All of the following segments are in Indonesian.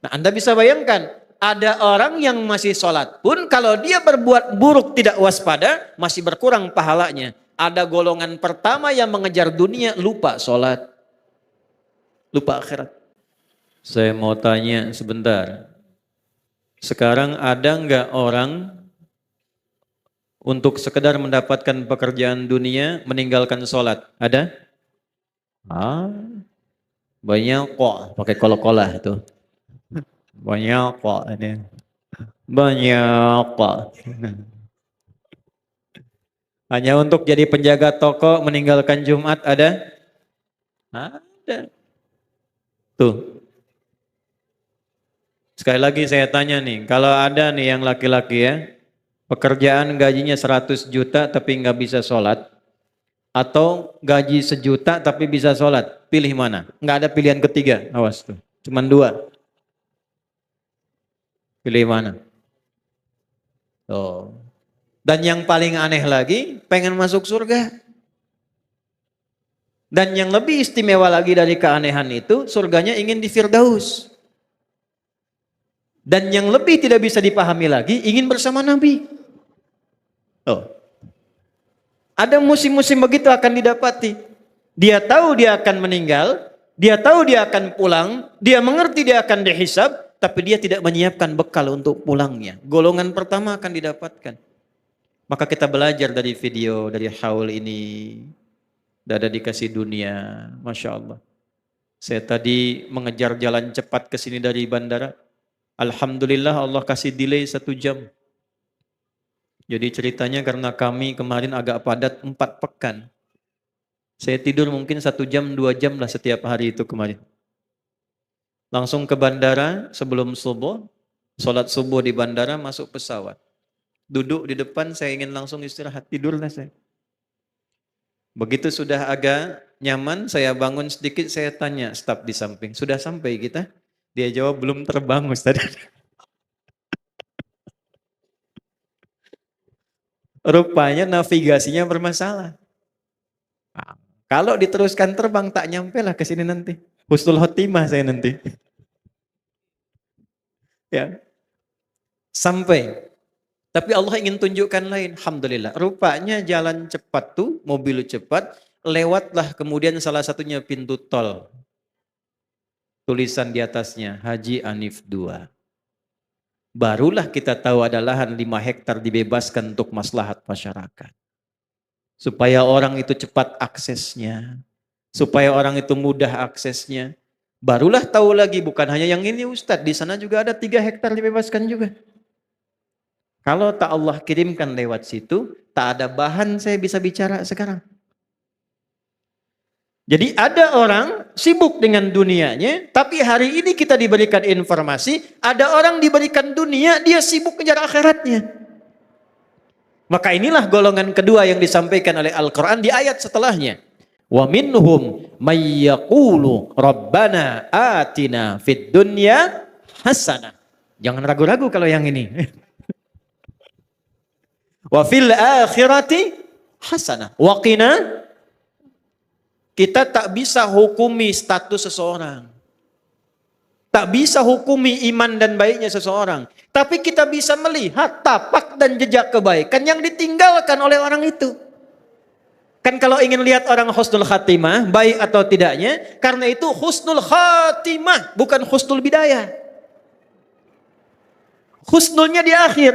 Nah, Anda bisa bayangkan, ada orang yang masih sholat pun kalau dia berbuat buruk tidak waspada, masih berkurang pahalanya. Ada golongan pertama yang mengejar dunia, lupa sholat, lupa akhirat. Saya mau tanya sebentar. Sekarang ada nggak orang untuk sekedar mendapatkan pekerjaan dunia meninggalkan sholat? Ada? Ah, banyak kok pakai kol-kolah itu. Banyak kok ini. Banyak kok. Hanya untuk jadi penjaga toko meninggalkan Jumat ada? Ada. Tuh. Sekali lagi saya tanya nih, kalau ada nih yang laki-laki ya, pekerjaan gajinya 100 juta tapi nggak bisa sholat, atau gaji 1 juta tapi bisa sholat, pilih mana? Nggak ada pilihan ketiga, awas tuh. Cuman 2. Pilih mana? Oh. Dan yang paling aneh lagi, pengen masuk surga. Dan yang lebih istimewa lagi dari keanehan itu, surganya ingin di Firdaus. Dan yang lebih tidak bisa dipahami lagi, ingin bersama Nabi. Oh. Ada musim-musim begitu akan didapati. Dia tahu dia akan meninggal, dia tahu dia akan pulang, dia mengerti dia akan dihisab, tapi dia tidak menyiapkan bekal untuk pulangnya. Golongan pertama akan didapatkan. Maka kita belajar dari video, dari haul ini. Dada dikasih dunia, Masya Allah. Saya tadi mengejar jalan cepat ke sini dari bandara. Alhamdulillah Allah kasih delay 1 jam. Jadi ceritanya karena kami kemarin agak padat 4 pekan. Saya tidur mungkin 1 jam, 2 jam lah setiap hari itu kemarin. Langsung ke bandara sebelum subuh, sholat subuh di bandara, masuk pesawat. Duduk di depan, saya ingin langsung istirahat, tidurlah saya. Begitu sudah agak nyaman, saya bangun sedikit, saya tanya staf di samping, sudah sampai kita? Dia jawab, belum terbang Ustaz. Rupanya navigasinya bermasalah. Nah, kalau diteruskan terbang, tak nyampe lah ke sini nanti. Husnul khotimah saya nanti. Ya, sampai. Tapi Allah ingin tunjukkan lain. Alhamdulillah. Rupanya jalan cepat tuh, mobil cepat, lewatlah kemudian salah satunya pintu tol. Tulisan di atasnya, Haji Hanif 2. Barulah kita tahu ada lahan 5 hektar dibebaskan untuk maslahat masyarakat. Supaya orang itu cepat aksesnya. Supaya orang itu mudah aksesnya. Barulah tahu lagi, bukan hanya yang ini Ustadz, di sana juga ada 3 hektar dibebaskan juga. Kalau tak Allah kirimkan lewat situ, tak ada bahan saya bisa bicara sekarang. Jadi ada orang sibuk dengan dunianya, tapi hari ini kita diberikan informasi, ada orang diberikan dunia, dia sibuk kejar akhiratnya. Maka inilah golongan kedua yang disampaikan oleh Al-Quran di ayat setelahnya. Wa minhum may yaqulu rabbana atina fid dunya hasanah. Jangan ragu-ragu kalau yang ini. Wa fil akhirati hasanah. Wa qina. Kita tak bisa hukumi status seseorang. Tak bisa hukumi iman dan baiknya seseorang. Tapi kita bisa melihat tapak dan jejak kebaikan yang ditinggalkan oleh orang itu. Kan kalau ingin lihat orang husnul khatimah, baik atau tidaknya, karena itu husnul khatimah, bukan husnul bidayah. Husnulnya di akhir.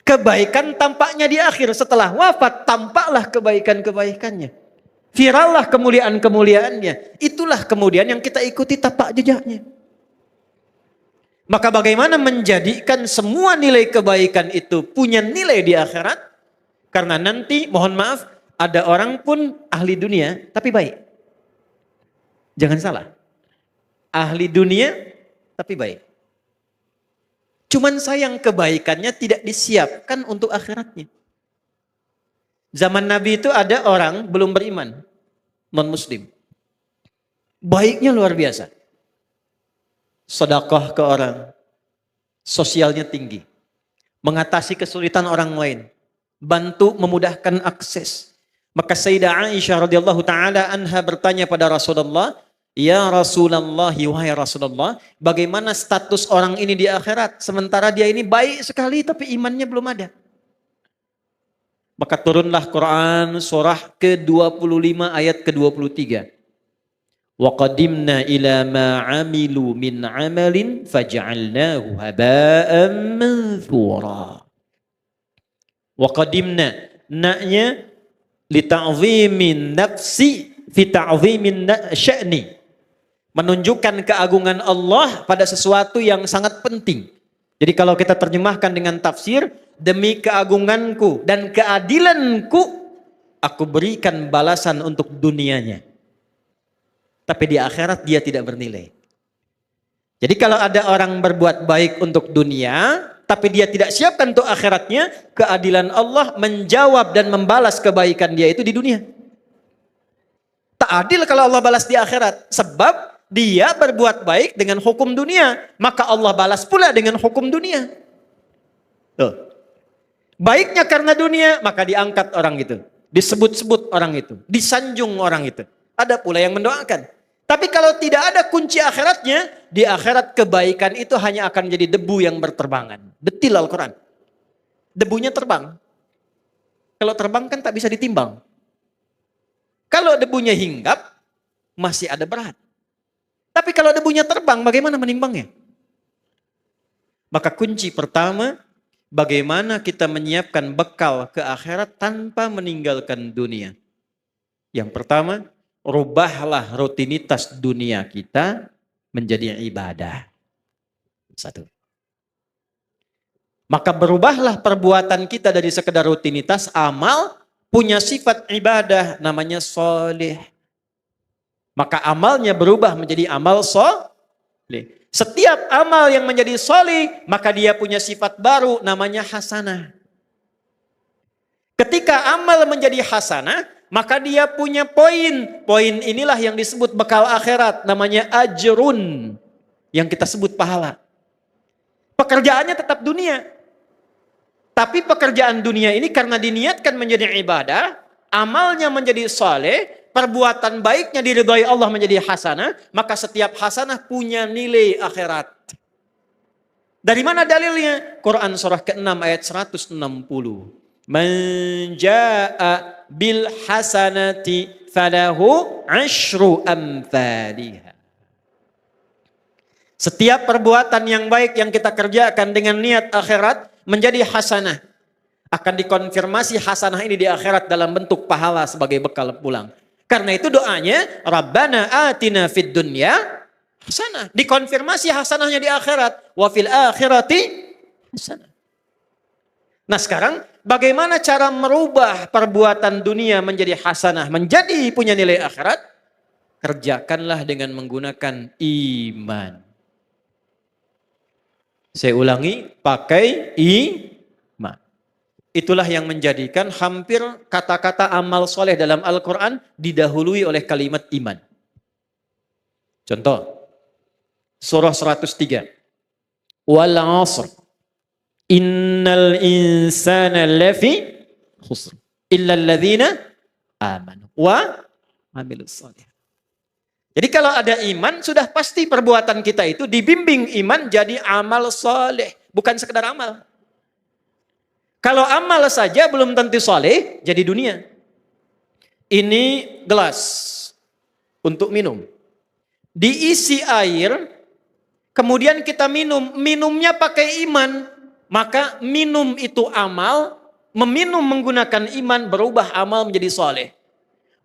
Kebaikan tampaknya di akhir. Setelah wafat, tampaklah kebaikan-kebaikannya. Virallah kemuliaan-kemuliaannya. Itulah kemudian yang kita ikuti tapak jejaknya. Maka bagaimana menjadikan semua nilai kebaikan itu punya nilai di akhirat? Karena nanti, mohon maaf, ada orang pun ahli dunia tapi baik. Jangan salah. Ahli dunia tapi baik. Cuman sayang kebaikannya tidak disiapkan untuk akhiratnya. Zaman Nabi itu ada orang belum beriman, non-muslim. Baiknya luar biasa. Sedekah ke orang. Sosialnya tinggi. Mengatasi kesulitan orang lain. Bantu memudahkan akses. Maka Sayyidah Aisyah radhiyallahu taala anha bertanya pada Rasulullah, Ya Rasulullah, wahai Rasulullah, bagaimana status orang ini di akhirat? Sementara dia ini baik sekali tapi imannya belum ada. Maka turunlah Quran surah ke-25 ayat ke-23. Wa qadimna ila ma 'amilu min 'amalin faj'alnahu haba'an manthura. Wa qadimna, naknya li ta'zimin nafsi fi ta'zimin sya'ni. Menunjukkan keagungan Allah pada sesuatu yang sangat penting. Jadi kalau kita terjemahkan dengan tafsir, demi keagunganku dan keadilanku, aku berikan balasan untuk dunianya. Tapi di akhirat dia tidak bernilai. Jadi kalau ada orang berbuat baik untuk dunia, tapi dia tidak siapkan untuk akhiratnya, keadilan Allah menjawab dan membalas kebaikan dia itu di dunia. Tak adil kalau Allah balas di akhirat. Sebab dia berbuat baik dengan hukum dunia, maka Allah balas pula dengan hukum dunia. Tuh. Baiknya karena dunia, maka diangkat orang itu. Disebut-sebut orang itu. Disanjung orang itu. Ada pula yang mendoakan. Tapi kalau tidak ada kunci akhiratnya, di akhirat kebaikan itu hanya akan jadi debu yang berterbangan. Detil Al-Quran. Debunya terbang. Kalau terbang kan tak bisa ditimbang. Kalau debunya hinggap, masih ada berat. Tapi kalau debunya terbang, bagaimana menimbangnya? Maka kunci pertama, bagaimana kita menyiapkan bekal ke akhirat tanpa meninggalkan dunia. Yang pertama, rubahlah rutinitas dunia kita menjadi ibadah. Satu. Maka berubahlah perbuatan kita dari sekedar rutinitas amal, punya sifat ibadah namanya soleh. Maka amalnya berubah menjadi amal soleh. Setiap amal yang menjadi soleh, maka dia punya sifat baru namanya hasanah. Ketika amal menjadi hasanah, maka dia punya poin. Poin inilah yang disebut bekal akhirat, namanya ajrun. Yang kita sebut pahala. Pekerjaannya tetap dunia. Tapi pekerjaan dunia ini karena diniatkan menjadi ibadah, amalnya menjadi soleh, perbuatan baiknya diridhai Allah menjadi hasanah, maka setiap hasanah punya nilai akhirat. Dari mana dalilnya? Quran surah ke-6 ayat 160. Man jaa'a bil hasanati falahu 'asyru amthaliha. Setiap perbuatan yang baik yang kita kerjakan dengan niat akhirat menjadi hasanah. Akan dikonfirmasi hasanah ini di akhirat dalam bentuk pahala sebagai bekal pulang. Karena itu doanya, Rabbana atina fid dunya hasanah. Dikonfirmasi hasanahnya di akhirat. Wa fil akhirati hasanah. Nah sekarang, bagaimana cara merubah perbuatan dunia menjadi hasanah, menjadi punya nilai akhirat? Kerjakanlah dengan menggunakan iman. Saya ulangi, pakai iman. Itulah yang menjadikan hampir kata-kata amal soleh dalam Al-Quran didahului oleh kalimat iman. Contoh, surah 103. Wal 'asr. Innal insana lafi khusr. Illa alladhina amanu wa amilus soleh. Jadi kalau ada iman, sudah pasti perbuatan kita itu dibimbing iman jadi amal soleh. Bukan sekedar amal. Kalau amal saja belum tentu soleh, jadi dunia. Ini gelas untuk minum. Diisi air, kemudian kita minum. Minumnya pakai iman. Maka minum itu amal, meminum menggunakan iman berubah amal menjadi soleh.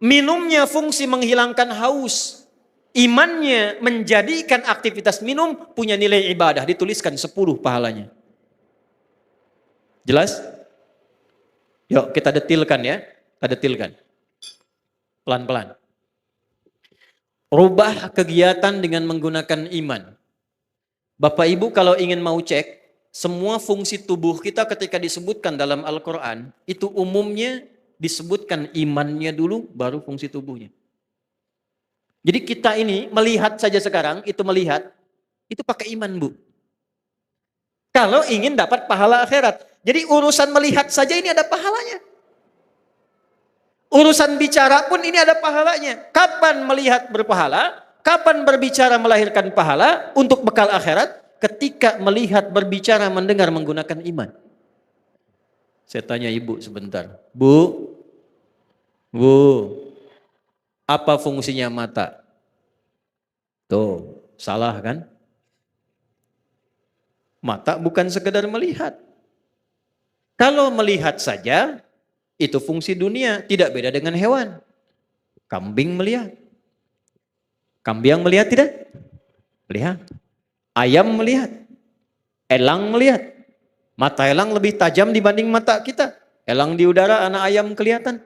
Minumnya fungsi menghilangkan haus. Imannya menjadikan aktivitas minum punya nilai ibadah. Dituliskan 10 pahalanya. Jelas? Yuk kita detilkan ya. Kita detilkan. Pelan-pelan. Rubah kegiatan dengan menggunakan iman. Bapak Ibu kalau ingin mau cek, semua fungsi tubuh kita ketika disebutkan dalam Al-Quran, itu umumnya disebutkan imannya dulu, baru fungsi tubuhnya. Jadi kita ini melihat saja sekarang, itu pakai iman Bu. Kalau ingin dapat pahala akhirat. Jadi urusan melihat saja ini ada pahalanya. Urusan bicara pun ini ada pahalanya. Kapan melihat berpahala? Kapan berbicara melahirkan pahala untuk bekal akhirat? Ketika melihat, berbicara, mendengar menggunakan iman. Saya tanya ibu sebentar. Bu, apa fungsinya mata? Tuh, salah kan? Mata bukan sekedar melihat. Kalau melihat saja, itu fungsi dunia, tidak beda dengan hewan. Kambing melihat. Kambing melihat tidak? Lihat. Ayam melihat. Elang melihat. Mata elang lebih tajam dibanding mata kita. Elang di udara, anak ayam kelihatan.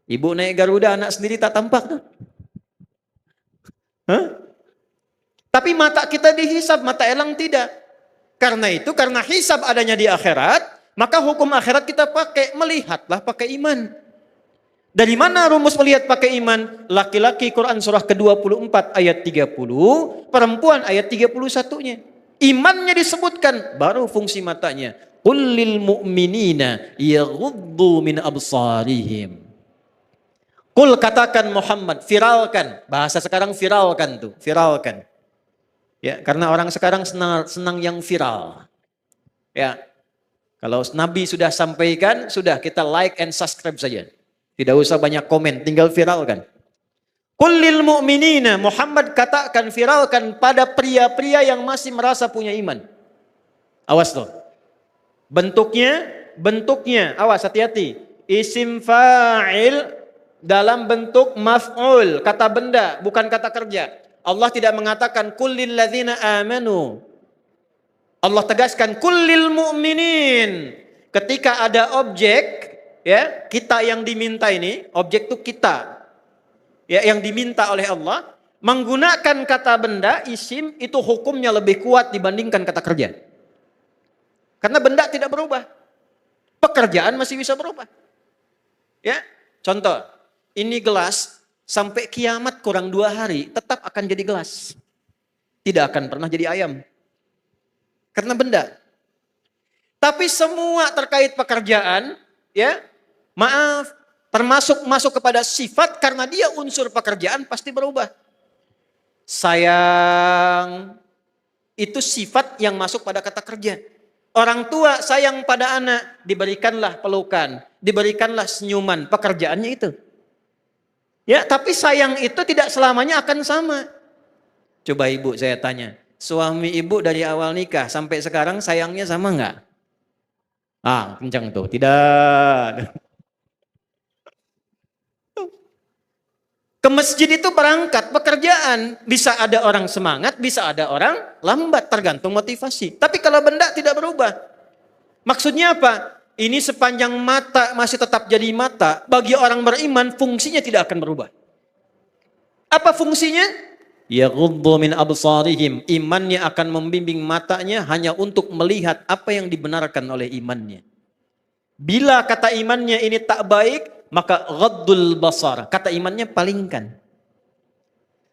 Ibu naik Garuda, anak sendiri tak tampak. Hah? Tapi mata kita dihisab, mata elang tidak. Karena itu, karena hisab adanya di akhirat, maka hukum akhirat kita pakai, melihatlah pakai iman. Dari mana rumus melihat pakai iman? Laki-laki Quran surah ke-24 ayat 30, perempuan ayat 31-nya. Imannya disebutkan, baru fungsi matanya. Qul lil mu'minina yaghuddu min absarihim. Qul, katakan Muhammad, viralkan. Bahasa sekarang viralkan tuh, viralkan. Ya, karena orang sekarang senang yang viral. Ya. Kalau Nabi sudah sampaikan, sudah kita like and subscribe saja. Tidak usah banyak komen, tinggal viralkan. Qul lil mu'minina, Muhammad katakan, viralkan pada pria-pria yang masih merasa punya iman. Awas loh. Bentuknya, awas hati-hati. Isim fa'il dalam bentuk maf'ul, kata benda, bukan kata kerja. Allah tidak mengatakan qul lil ladzina amanu. Allah tegaskan qul lil mu'minin. Ketika ada objek, ya, kita yang diminta ini, objek itu kita, ya, yang diminta oleh Allah, menggunakan kata benda, isim, itu hukumnya lebih kuat dibandingkan kata kerja. Karena benda tidak berubah, pekerjaan masih bisa berubah. Ya, contoh, ini gelas sampai kiamat kurang 2 hari tetap akan jadi gelas, tidak akan pernah jadi ayam, karena benda. Tapi semua terkait pekerjaan, ya, maaf, termasuk masuk kepada sifat, karena dia unsur pekerjaan pasti berubah. Sayang, itu sifat yang masuk pada kata kerja. Orang tua sayang pada anak, diberikanlah pelukan, diberikanlah senyuman, pekerjaannya itu. Ya, tapi sayang itu tidak selamanya akan sama. Coba ibu saya tanya, suami ibu dari awal nikah sampai sekarang sayangnya sama enggak? Ah, kencang tuh, tidak. Ke masjid itu berangkat, pekerjaan. Bisa ada orang semangat, bisa ada orang lambat, tergantung motivasi. Tapi kalau benda tidak berubah. Maksudnya apa? Ini sepanjang mata masih tetap jadi mata, bagi orang beriman fungsinya tidak akan berubah. Apa fungsinya? Yaghuddu min absarihim. Imannya akan membimbing matanya hanya untuk melihat apa yang dibenarkan oleh imannya. Bila kata imannya ini tak baik, maka ghaddul basar, kata imannya palingkan.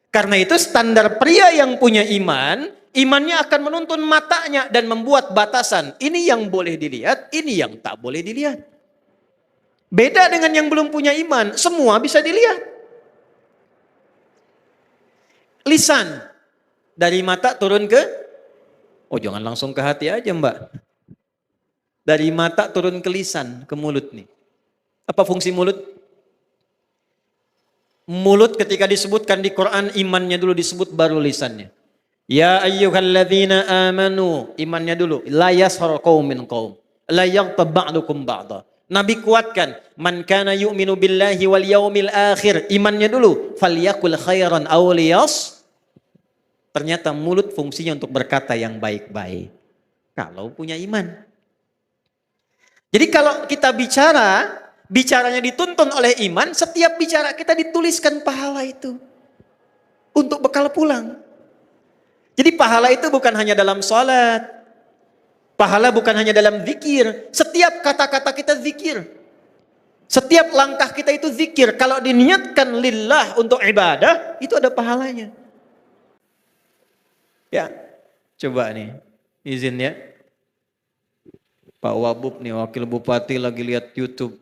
Karena itu standar pria yang punya iman, imannya akan menuntun matanya dan membuat batasan. Ini yang boleh dilihat, ini yang tak boleh dilihat. Beda dengan yang belum punya iman, semua bisa dilihat. Lisan, dari mata turun ke, oh jangan langsung ke hati aja mbak. Dari mata turun ke lisan, ke mulut nih. Apa fungsi mulut? Mulut ketika disebutkan di Quran, imannya dulu disebut, baru lisannya. Ya ayyuhalladzina amanu, imannya dulu. La yashar qaumin qaum, la yaghtab ba'dukum ba'da. Nabi kuatkan, man kana yu'minu billahi wal yaumil akhir, imannya dulu. Falyakul khairan aw liyas. Ternyata mulut fungsinya untuk berkata yang baik-baik. Kalau punya iman. Jadi kalau kita bicaranya dituntun oleh iman, setiap bicara kita dituliskan pahala itu untuk bekal pulang. Jadi pahala itu bukan hanya dalam sholat, pahala bukan hanya dalam zikir. Setiap kata-kata kita zikir, setiap langkah kita itu zikir. Kalau diniatkan lillah untuk ibadah, itu ada pahalanya. Ya, coba nih, izin ya, Pak Wabub nih, wakil bupati lagi lihat YouTube.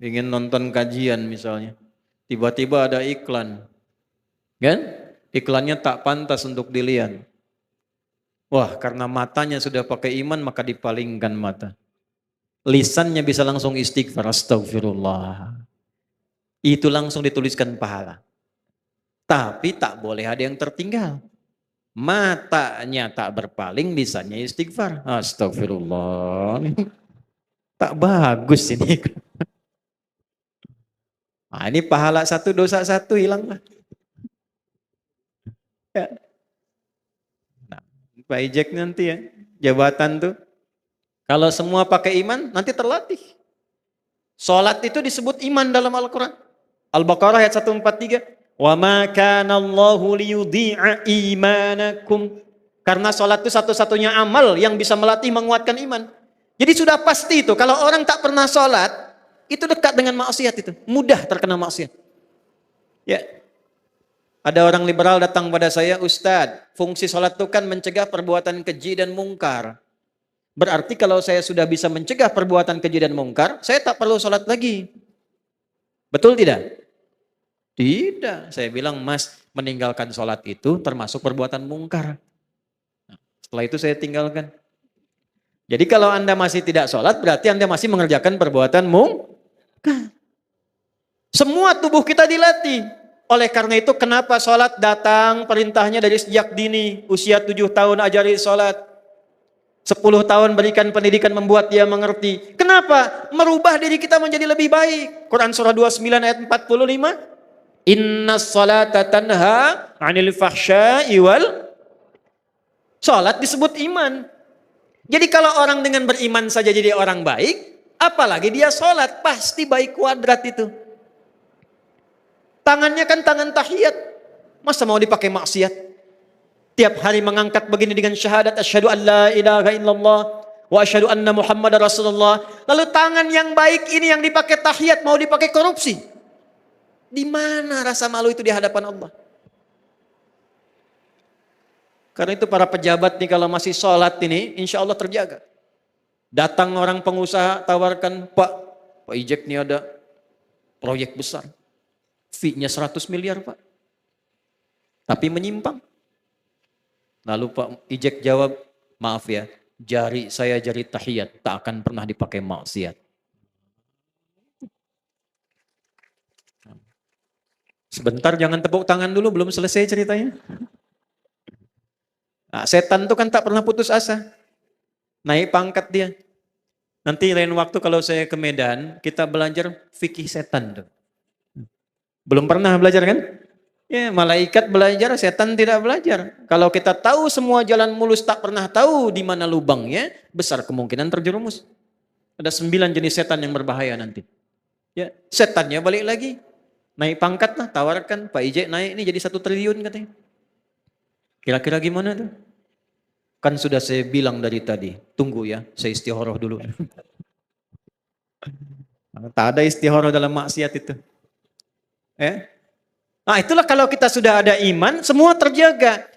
Ingin nonton kajian misalnya, tiba-tiba ada iklan, kan? Iklannya tak pantas untuk dilihat. Wah, karena matanya sudah pakai iman maka dipalingkan mata. Lisannya bisa langsung istighfar, astagfirullah. Itu langsung dituliskan pahala. Tapi tak boleh ada yang tertinggal. Matanya tak berpaling, lisannya istighfar. Astagfirullah. Tak bagus ini. Nah, ini pahala satu, dosa satu hilang lah. Ya. Nah, Pak Ijek nanti ya, jabatan tuh. Kalau semua pakai iman, nanti terlatih. Salat itu disebut iman dalam Al-Quran. Al-Baqarah ayat 143. Wa ma kana Allahu liyudhi'a imanakum. Karena salat itu satu-satunya amal yang bisa melatih menguatkan iman. Jadi sudah pasti itu, kalau orang tak pernah salat, itu dekat dengan maksiat itu. Mudah terkena maksiat. Ya. Ada orang liberal datang pada saya, Ustadz, fungsi salat itu kan mencegah perbuatan keji dan mungkar. Berarti kalau saya sudah bisa mencegah perbuatan keji dan mungkar, saya tak perlu sholat lagi. Betul tidak? Tidak. Saya bilang, Mas, meninggalkan sholat itu termasuk perbuatan mungkar. Setelah itu saya tinggalkan. Jadi kalau Anda masih tidak sholat, berarti Anda masih mengerjakan perbuatan mungkar. Semua tubuh kita dilatih. Oleh karena itu, kenapa sholat datang perintahnya dari sejak dini. Usia 7 tahun ajari sholat. 10 tahun berikan pendidikan membuat dia mengerti. Kenapa? Merubah diri kita menjadi lebih baik. Quran surah 29 ayat 45. Innas salata tanha 'anil fahsya'i wal. Salat disebut iman. Jadi kalau orang dengan beriman saja jadi orang baik, apalagi dia salat, pasti baik kuadrat itu. Tangannya kan tangan tahiyat. Masa mau dipakai maksiat? Tiap hari mengangkat begini dengan syahadat asyhadu an la ilaha illallah wa asyhadu anna muhammadar rasulullah. Lalu tangan yang baik ini yang dipakai tahiyat mau dipakai korupsi. Di mana rasa malu itu di hadapan Allah? Karena itu para pejabat nih kalau masih sholat ini insya Allah terjaga. Datang orang pengusaha tawarkan, Pak Ijek nih ada proyek besar. Fee-nya 100 miliar Pak. Tapi menyimpang. Lalu Pak Ijek jawab, maaf ya, jari saya jari tahiyat, tak akan pernah dipakai maksiat. Sebentar jangan tepuk tangan dulu, belum selesai ceritanya. Nah, setan itu kan tak pernah putus asa. Naik pangkat dia. Nanti lain waktu kalau saya ke Medan, kita belajar fikih setan tuh. Belum pernah belajar kan? Ya, malaikat belajar, setan tidak belajar. Kalau kita tahu semua jalan mulus, tak pernah tahu di mana lubangnya, besar kemungkinan terjerumus. Ada 9 jenis setan yang berbahaya nanti. Ya, setannya balik lagi. Naik pangkat lah, tawarkan. Pak Ijek naik ini jadi 1 triliun katanya. Kira-kira gimana tuh? Kan sudah saya bilang dari tadi, tunggu ya, saya istikharah dulu. Tak ada istikharah dalam maksiat itu. Nah itulah kalau kita sudah ada iman, semua terjaga.